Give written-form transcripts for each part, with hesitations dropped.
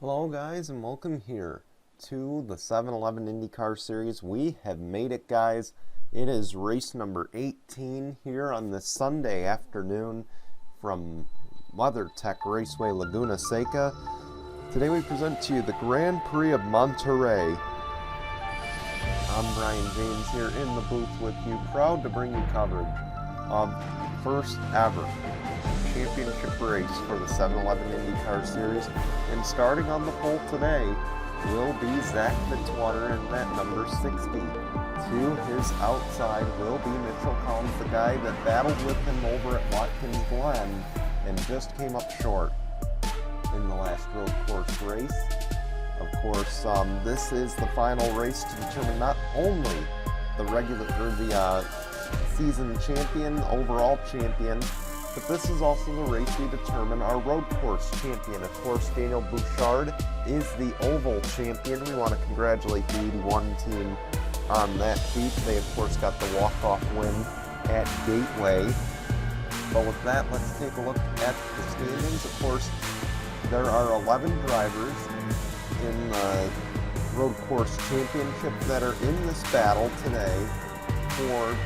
Hello guys and welcome here to the 7-Eleven IndyCar Series. We have made it, guys. It is race number 18 here on this Sunday afternoon from WeatherTech Raceway Laguna, Seca. Today we present to you the Grand Prix of Monterey. I'm Brian James here in the booth with you, proud to bring you coverage of first ever championship race for the 7-Eleven IndyCar Series. And starting on the pole today will be Zach Fitzwater in that number 60. To his outside will be Mitchell Collins, the guy that battled with him over at Watkins Glen and just came up short in the last road course race. Of course, this is the final race to determine not only the season champion, overall champion, but this is also the race we determine our road course champion. Of course, Daniel Bouchard is the oval champion. We want to congratulate the 81 team on that feat. They, of course, got the walk-off win at Gateway. But with that, let's take a look at the standings. Of course, there are 11 drivers in the road course championship that are in this battle today for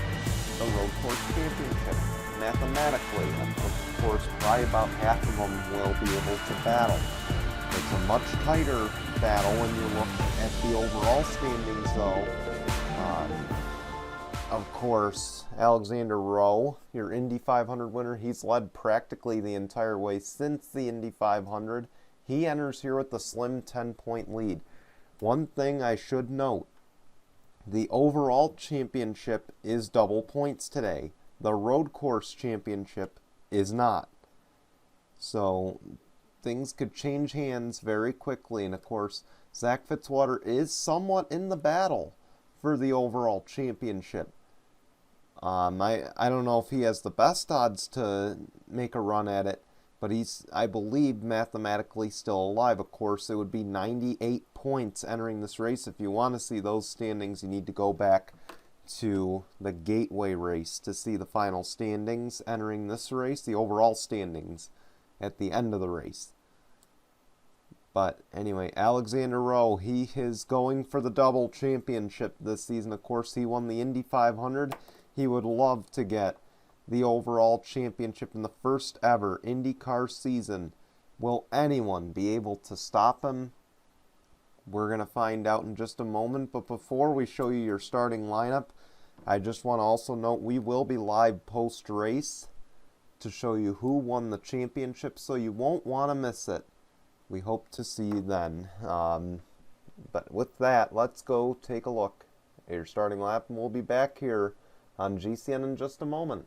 the road course championship. Mathematically, of course, probably about half of them will be able to battle. It's a much tighter battle when you look at the overall standings, though. Of course, Alexander Rowe, your Indy 500 winner, he's led practically the entire way since the Indy 500. He enters here with a slim 10-point lead. One thing I should note, the overall championship is double points today. The road course championship is not. So things could change hands very quickly. And of course, Zach Fitzwater is somewhat in the battle for the overall championship. I don't know if he has the best odds to make a run at it, but he's, I believe, mathematically still alive. Of course, it would be 98 points entering this race. If you want to see those standings, you need to go back to the Gateway race to see the final standings entering this race, the overall standings at the end of the race. But anyway, Alexander Rowe, he is going for the double championship this season. Of course, he won the Indy 500. He would love to get the overall championship in the first ever IndyCar season. Will anyone be able to stop him? We're going to find out in just a moment, but before we show you your starting lineup, I just want to also note we will be live post-race to show you who won the championship, so you won't want to miss it. We hope to see you then. But with that, let's go take a look at your starting lineup, and we'll be back here on GCN in just a moment.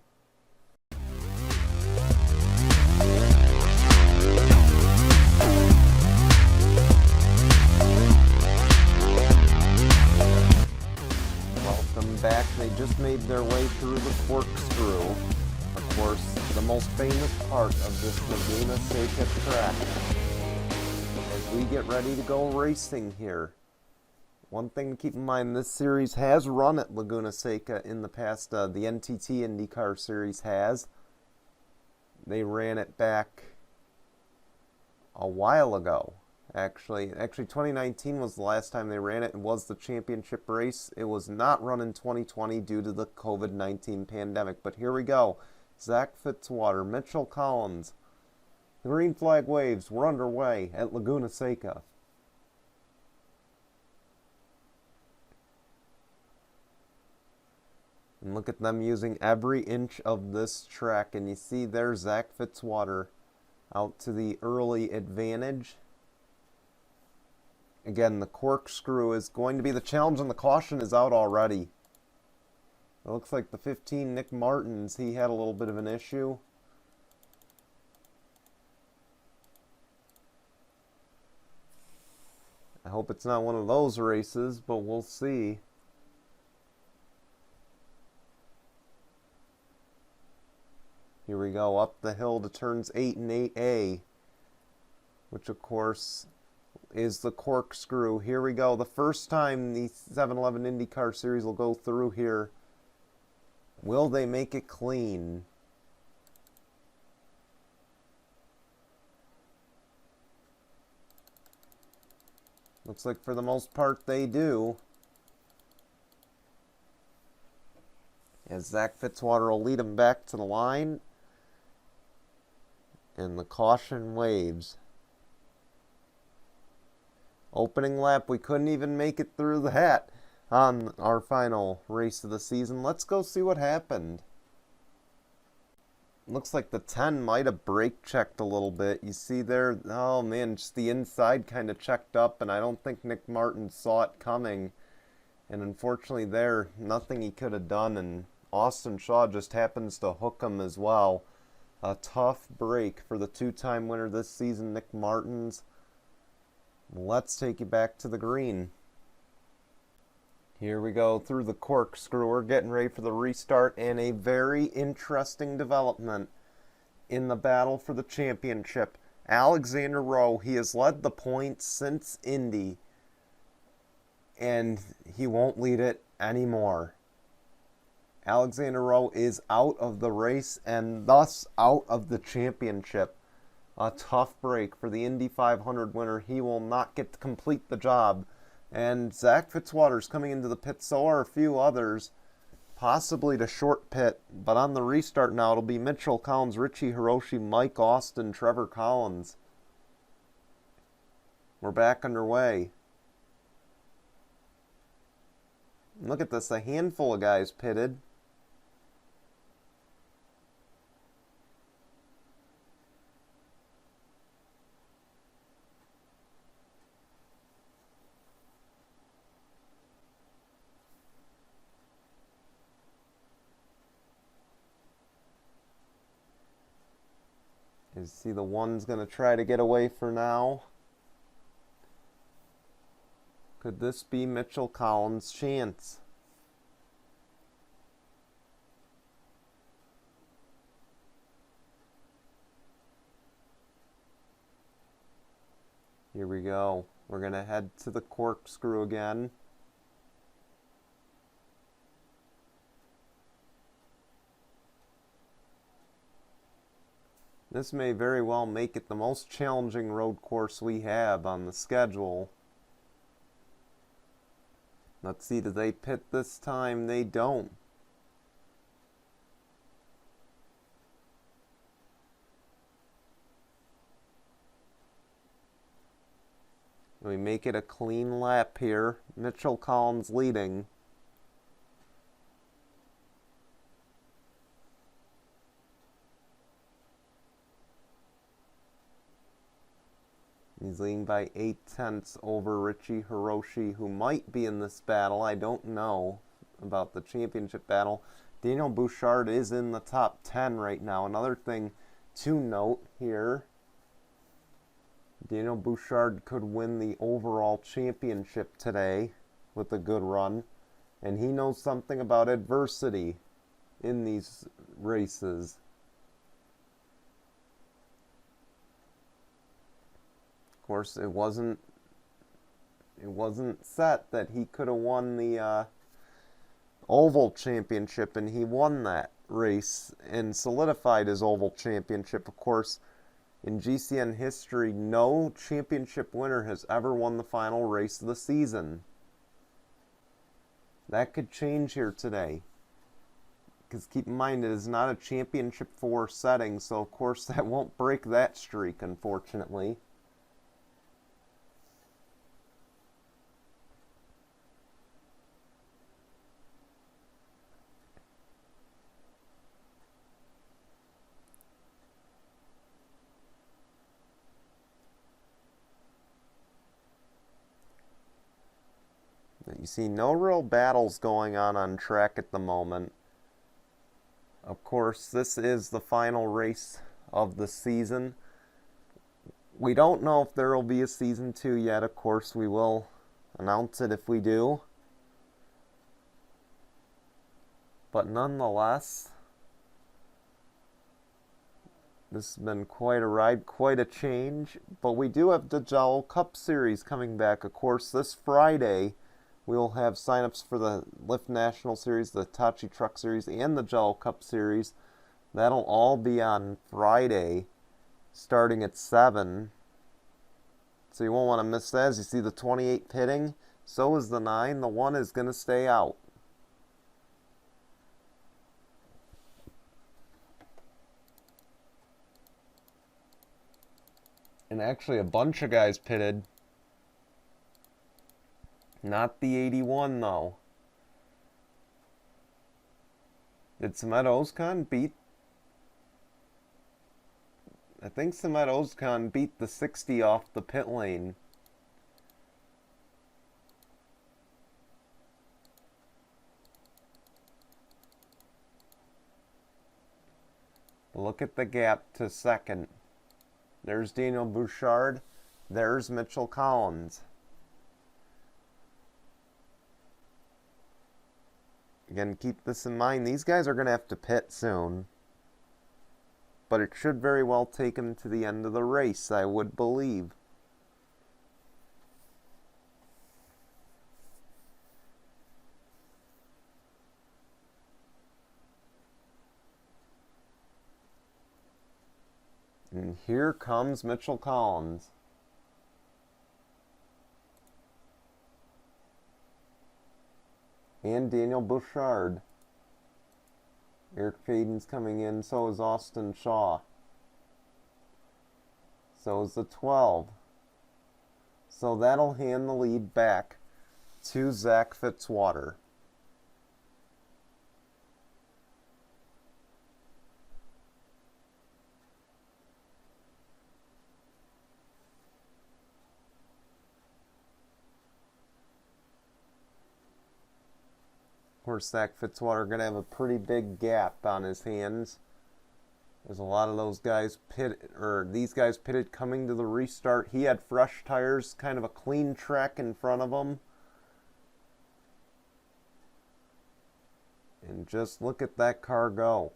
Back, they just made their way through the corkscrew. Of course, the most famous part of this Laguna Seca track. As we get ready to go racing here. One thing to keep in mind, this series has run at Laguna Seca in the past. The NTT IndyCar series has. They ran it back a while ago. Actually, 2019 was the last time they ran it. It was the championship race. It was not run in 2020 due to the COVID-19 pandemic. But here we go. Zach Fitzwater, Mitchell Collins. The green flag waves. We're underway at Laguna Seca. And look at them using every inch of this track. And you see there's Zach Fitzwater out to the early advantage. Again, the corkscrew is going to be the challenge, and the caution is out already. It looks like the 15, Nick Martins, he had a little bit of an issue. I hope it's not one of those races, but we'll see. Here we go, up the hill to turns 8 and 8A, which of course is the corkscrew. Here we go. The first time the 7-Eleven IndyCar Series will go through here. Will they make it clean? Looks like for the most part they do. As Zach Fitzwater will lead him back to the line. And the caution waves. Opening lap, we couldn't even make it through that on our final race of the season. Let's go see what happened. Looks like the 10 might have brake checked a little bit. You see there, oh man, just the inside kind of checked up, and I don't think Nick Martin saw it coming. And unfortunately there, nothing he could have done, and Austin Shaw just happens to hook him as well. A tough break for the two-time winner this season, Nick Martins. Let's take you back to the green. Here we go through the corkscrew. We're getting ready for the restart, and a very interesting development in the battle for the championship. Alexander Rowe, he has led the points since Indy, and he won't lead it anymore. Alexander Rowe is out of the race and thus out of the championship. A tough break for the Indy 500 winner. He will not get to complete the job. And Zach Fitzwater's coming into the pit, so are a few others, possibly to short pit. But on the restart now, it'll be Mitchell Collins, Richie Hiroshi, Mike Austin, Trevor Collins. We're back underway. Look at this, a handful of guys pitted. You see the one's going to try to get away for now. Could this be Mitchell Collins' chance? Here we go. We're going to head to the corkscrew again. This may very well make it the most challenging road course we have on the schedule. Let's see, do they pit this time? They don't. We make it a clean lap here. Mitchell Collins leading. He's leading by 8/10 over Richie Hiroshi, who might be in this battle. I don't know about the championship battle. Daniel Bouchard is in the top 10 right now. Another thing to note here, Daniel Bouchard could win the overall championship today with a good run. And he knows something about adversity in these races. Of course, it wasn't set that he could have won the Oval Championship, and he won that race and solidified his Oval Championship. Of course, in GCN history, no championship winner has ever won the final race of the season. That could change here today. Because keep in mind, it is not a championship 4 setting, so of course that won't break that streak, unfortunately. You see no real battles going on track at the moment. Of course, this is the final race of the season. We don't know if there will be a season 2 yet. Of course, we will announce it if we do. But nonetheless, this has been quite a ride, quite a change. But we do have the Jell-O Cup Series coming back. Of course, this Friday, we will have signups for the Lyft National Series, the Hitachi Truck Series, and the Jell-O Cup Series. That'll all be on Friday, starting at 7. So you won't want to miss that. As you see the 28 pitting, so is the 9. The 1 is going to stay out. And actually a bunch of guys pitted. Not the 81 though. Did Samet Ozkan beat? I think Samet Ozkan beat the 60 off the pit lane. Look at the gap to second. There's Daniel Bouchard. There's Mitchell Collins. Again, keep this in mind. These guys are going to have to pit soon. But it should very well take them to the end of the race, I would believe. And here comes Mitchell Collins. And Daniel Bouchard. Eric Faden's coming in, so is Austin Shaw. So is the 12. So that'll hand the lead back to Zach Fitzwater. Of course, Zach Fitzwater going to have a pretty big gap on his hands. There's a lot of those guys these guys pitted coming to the restart. He had fresh tires, kind of a clean track in front of him. And just look at that car go.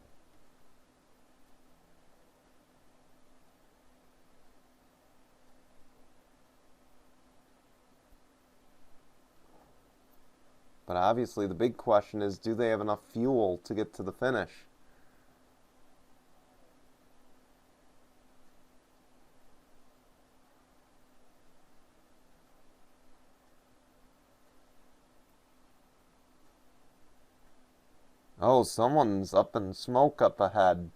But obviously the big question is, do they have enough fuel to get to the finish? Oh, someone's up in smoke up ahead.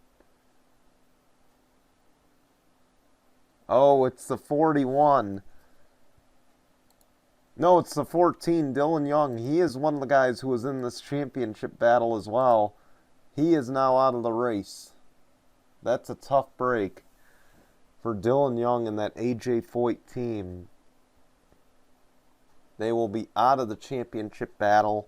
Oh, it's the 41. No, it's the 14, Dylan Young. He is one of the guys who was in this championship battle as well. He is now out of the race. That's a tough break for Dylan Young and that A.J. Foyt team. They will be out of the championship battle.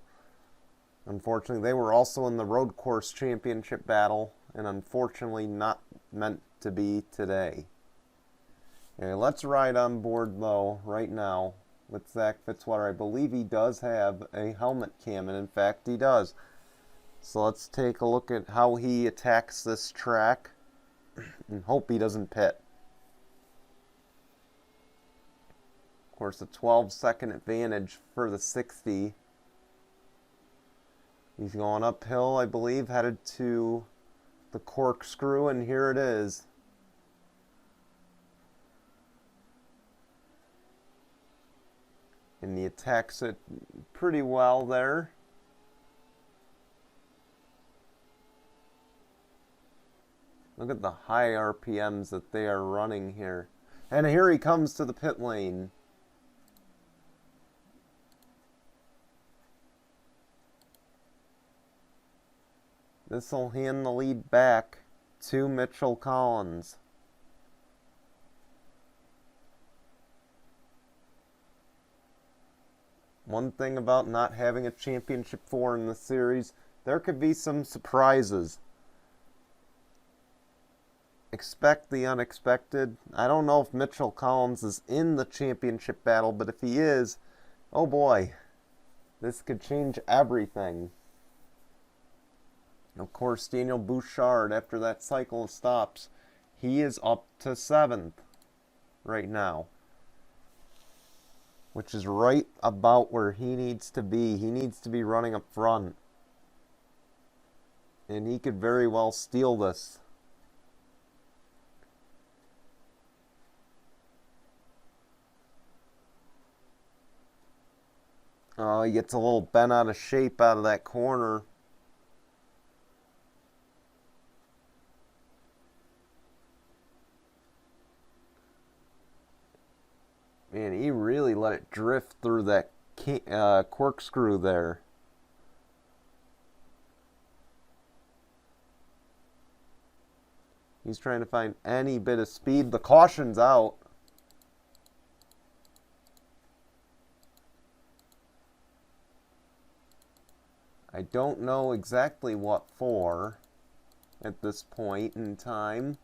Unfortunately, they were also in the road course championship battle, and unfortunately not meant to be today. Okay, let's ride on board, though, right now with Zach Fitzwater. I believe he does have a helmet cam, and in fact he does. So let's take a look at how he attacks this track and hope he doesn't pit. Of course, a 12-second advantage for the 60. He's going uphill, I believe, headed to the corkscrew, and here it is. And he attacks it pretty well there. Look at the high RPMs that they are running here. And here he comes to the pit lane. This will hand the lead back to Mitchell Collins. One thing about not having a championship 4 in the series, there could be some surprises. Expect the unexpected. I don't know if Mitchell Collins is in the championship battle, but if he is, oh boy, this could change everything. Of course, Daniel Bouchard, after that cycle of stops, he is up to 7th right now, which is right about where he needs to be. He needs to be running up front, and he could very well steal this. Oh, he gets a little bent out of shape out of that corner. Man, he really let it drift through that corkscrew there. He's trying to find any bit of speed. The caution's out. I don't know exactly what for at this point in time.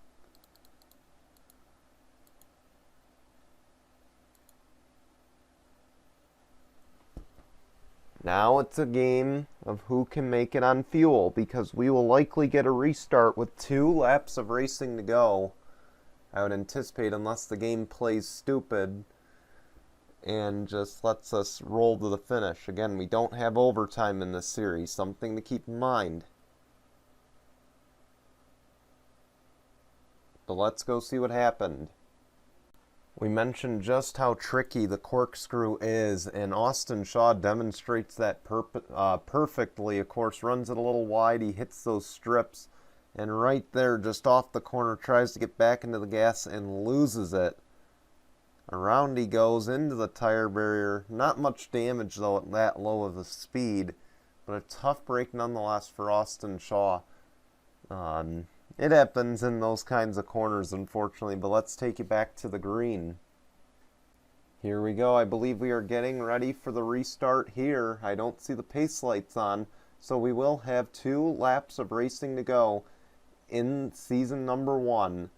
Now it's a game of who can make it on fuel, because we will likely get a restart with 2 laps of racing to go. I would anticipate, unless the game plays stupid and just lets us roll to the finish. Again, we don't have overtime in this series, something to keep in mind. But let's go see what happened. We mentioned just how tricky the corkscrew is, and Austin Shaw demonstrates that perfectly. Of course, runs it a little wide, he hits those strips, and right there, just off the corner, tries to get back into the gas and loses it. Around he goes into the tire barrier. Not much damage, though, at that low of a speed, but a tough break nonetheless for Austin Shaw. It happens in those kinds of corners, unfortunately, but let's take you back to the green. Here we go. I believe we are getting ready for the restart here. I don't see the pace lights on, so we will have 2 laps of racing to go in season number 1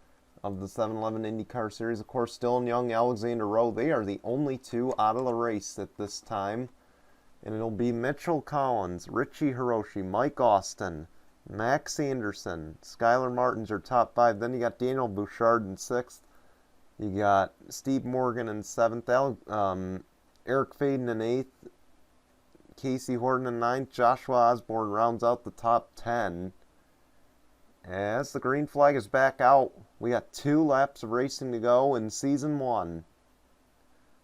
of the 7-Eleven IndyCar Series. Of course, Dylan Young, Alexander Rowe, they are the only 2 out of the race at this time. And it'll be Mitchell Collins, Richie Hiroshi, Mike Austin, Max Anderson, Skylar Martin's your top 5. Then you got Daniel Bouchard in 6th. You got Steve Morgan in 7th. Eric Faden in 8th. Casey Horton in 9th. Joshua Osborne rounds out the top 10. As the green flag is back out, we got 2 laps of racing to go in season 1.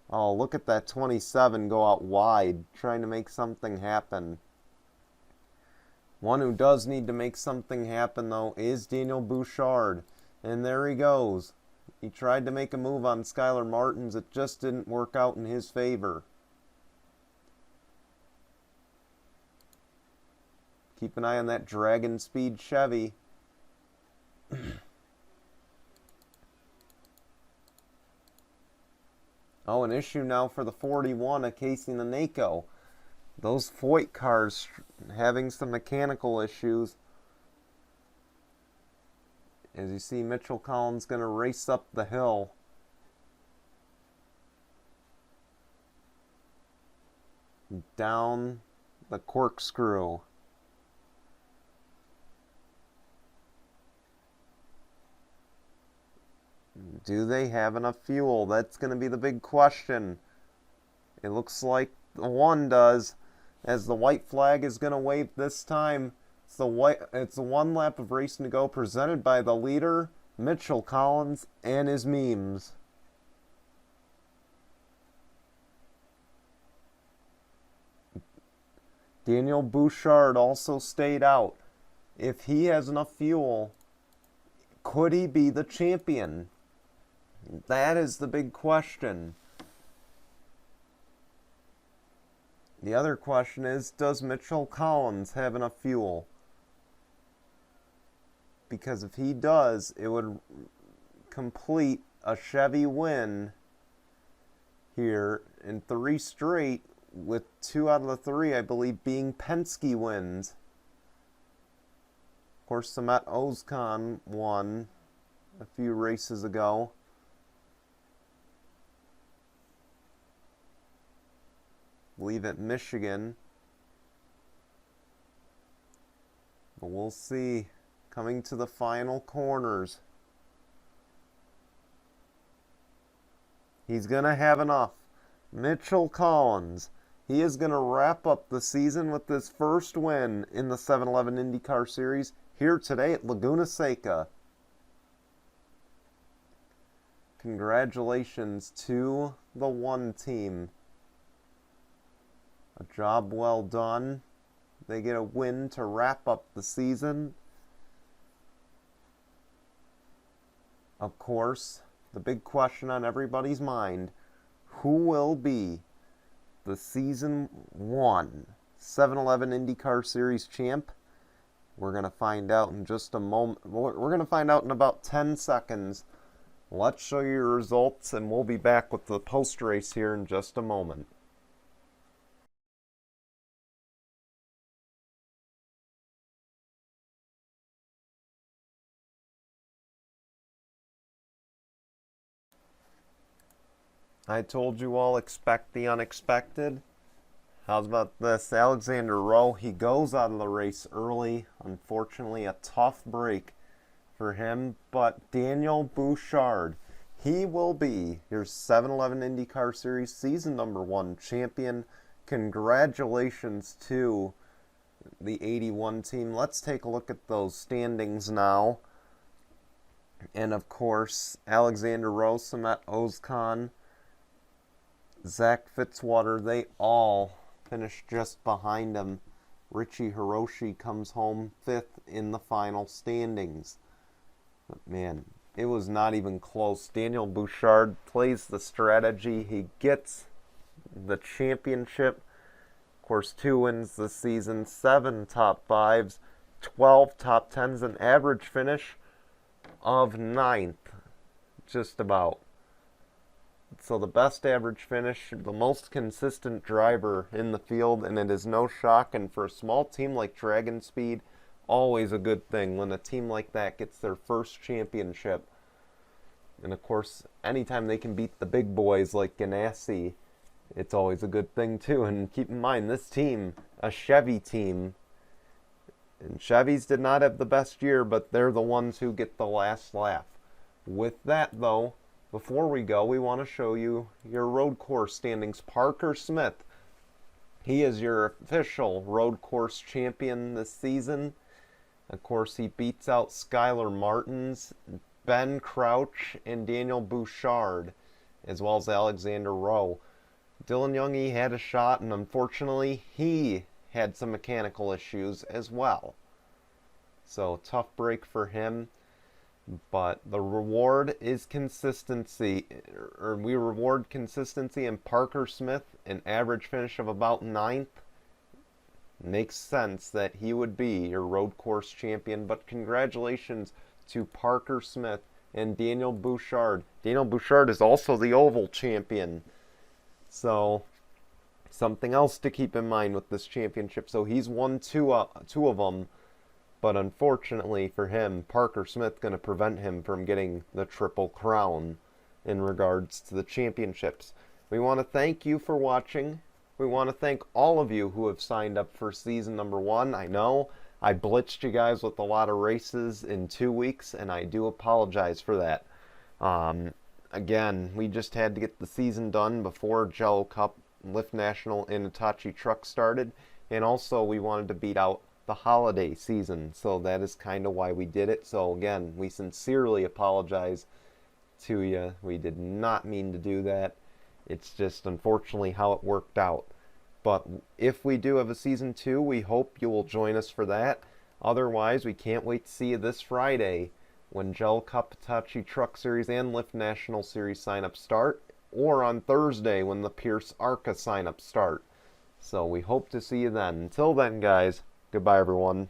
Oh, look at that 27 go out wide, trying to make something happen. One who does need to make something happen, though, is Daniel Bouchard. And there he goes. He tried to make a move on Skylar Martins. It just didn't work out in his favor. Keep an eye on that Dragon Speed Chevy. Oh, an issue now for the 41 of Casey Naneko. Those Foyt cars having some mechanical issues. As you see, Mitchell Collins going to race up the hill. Down the corkscrew. Do they have enough fuel? That's going to be the big question. It looks like the one does, as the white flag is going to wave this time. It's the 1 lap of racing to go, presented by the leader, Mitchell Collins, and his memes. Daniel Bouchard also stayed out. If he has enough fuel, could he be the champion? That is the big question. The other question is, does Mitchell Collins have enough fuel? Because if he does, it would complete a Chevy win here in 3 straight, with 2 out of the 3, I believe, being Penske wins. Of course, Samet Ozkan won a few races ago. I believe at Michigan. But we'll see. Coming to the final corners. He's going to have enough. Mitchell Collins. He is going to wrap up the season with his first win in the 7-Eleven IndyCar Series here today at Laguna Seca. Congratulations to the 1 team. A job well done. They get a win to wrap up the season. Of course, the big question on everybody's mind, who will be the Season 1 7-Eleven IndyCar Series champ? We're going to find out in just a moment. We're going to find out in about 10 seconds. Let's show you your results, and we'll be back with the post-race here in just a moment. I told you all, expect the unexpected. How's about this? Alexander Rowe, he goes out of the race early. Unfortunately, a tough break for him. But Daniel Bouchard, he will be your 7-Eleven IndyCar Series Season number 1 champion. Congratulations to the 81 team. Let's take a look at those standings now. And of course, Alexander Rowe, Samet Ozkan, Zach Fitzwater, they all finished just behind him. Richie Hiroshi comes home 5th in the final standings. But man, it was not even close. Daniel Bouchard plays the strategy. He gets the championship. Of course, 2 wins this season, 7 top 5s, 12 top 10s, an average finish of 9th, just about. So the best average finish, the most consistent driver in the field, and it is no shock. And for a small team like Dragon Speed, always a good thing when a team like that gets their first championship. And of course, anytime they can beat the big boys like Ganassi, it's always a good thing too. And keep in mind, this team, a Chevy team, and Chevys did not have the best year, but they're the ones who get the last laugh. With that though, before we go, we want to show you your road course standings. Parker Smith, he is your official road course champion this season. Of course, he beats out Skylar Martins, Ben Crouch, and Daniel Bouchard, as well as Alexander Rowe. Dylan Young, he had a shot, and unfortunately, he had some mechanical issues as well. So, tough break for him. But the reward is consistency, or we reward consistency, and Parker Smith, an average finish of about 9th. Makes sense that he would be your road course champion, but congratulations to Parker Smith and Daniel Bouchard. Daniel Bouchard is also the oval champion. So, something else to keep in mind with this championship. So he's won two of them. But unfortunately for him, Parker Smith going to prevent him from getting the Triple Crown in regards to the championships. We want to thank you for watching. We want to thank all of you who have signed up for season number 1. I know I blitzed you guys with a lot of races in 2 weeks, and I do apologize for that. Again, we just had to get the season done before Jello Cup, Lift National, and Hitachi Truck started. And also, we wanted to beat out the holiday season, so that is kind of why we did it. So again, we sincerely apologize to you. We did not mean to do that. It's just unfortunately how it worked out. But if we do have a season 2, we hope you will join us for that. Otherwise, we can't wait to see you this Friday when Gel Cup, Hitachi Truck Series, and Lift National Series sign-ups start, or on Thursday when the Pierce ARCA sign-ups start. So we hope to see you then. Until then, guys, goodbye, everyone.